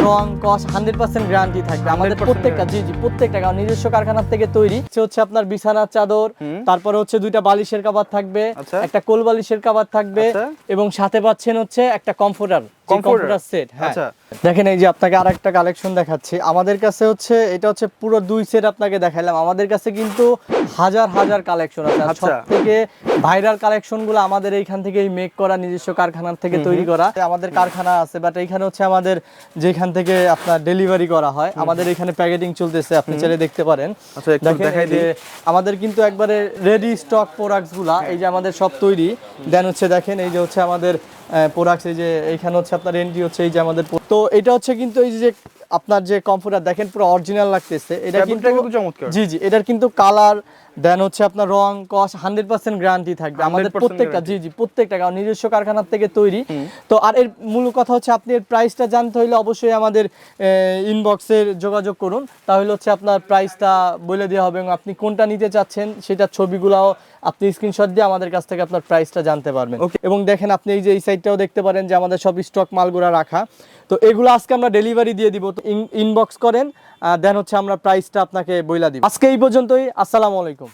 রং কস 100% guarantee থাকবে আমাদের 100% প্রত্যেকটা। জি জি, প্রত্যেকটা কারণ নিজস্ব কারখানার থেকে তৈরি। হচ্ছে আপনার বিছানার চাদর, তারপরে হচ্ছে দুইটা বালিশের কভার থাকবে, আচ্ছা। একটা কোল বালিশের কভার থাকবে, আচ্ছা। এবং সাথে পাচ্ছেন হচ্ছে একটা কমফোর্টার সেট। হ্যাঁ, আচ্ছা। দেখেন এই যে আপনাকে আরেকটা কালেকশন দেখাচ্ছি। আমাদের কাছে হচ্ছে এটা হচ্ছে পুরো 2 সেট আপনাকে দেখাইলাম। আমাদের কাছে কিন্তু হাজার হাজার কালেকশন আছে। আর আচ্ছা। সবথেকে ভাইরাল কালেকশনগুলো আমাদের এইখান থেকেই মেক করা, নিজস্ব কারখানার থেকে তৈরি করা। আমাদের কারখানা আছে, বাট এইখানে হচ্ছে আমাদের যেখান থেকে আপনার ডেলিভারি করা হয়, আমাদের এখানে প্যাকেটিং চলতেছে, আপনি চাইলে দেখতে পারেন। আচ্ছা, একটু দেখেন দেখাই এই যে দিই। আমাদের কিন্তু একবারে রেডি স্টক প্রোডাক্টসগুলা এই যে আমাদের সব তৈরি। দেন হচ্ছে দেখেন এই যে হচ্ছে আমাদের প্রোডাক্টস, এই যে এইখানে হচ্ছে আপনার এন্ট্রি হচ্ছে এই যে আমাদের তো এটা হচ্ছে কিন্তু এই যে আপনার যে কমফোর্টার দেখেন পুরো অরিজিনাল লাগতেছে। এটা কিন্তু চমৎকার। জি জি, এটার কিন্তু কালার দেন হচ্ছে আপনার রং কস 100% গ্যারান্টি থাকবে আমাদের 100% প্রত্যেকটা। জি জি, প্রত্যেকটা কারণ নিজস্ব কারখানার থেকে তৈরি। তো আর এর মূল কথা হচ্ছে আপনি এর প্রাইসটা জানতে হলে অবশ্যই আমাদের ইনবক্সে যোগাযোগ করুন, তাহলে হচ্ছে আপনার প্রাইসটা বলে দেওয়া হবে এবং আপনি কোনটা নিতে চাচ্ছেন সেটার ছবিগুলাও আপনি স্ক্রিনশট দিয়ে আমাদের কাছ থেকে আপনার প্রাইসটা জানতে পারবেন। এবং দেখেন আপনি এই যে এই সাইডটাও দেখতে পারেন যে আমাদের সব স্টক মালগুলা রাখা। তো এগুলো আজকে আমরা ডেলিভারি দিয়ে দিব, তো ইনবক্স করেন, দেন হচ্ছে আমরা প্রাইসটা আপনাকে বইলা দিব। আজকে এই পর্যন্তই। আসসালামু আলাইকুম।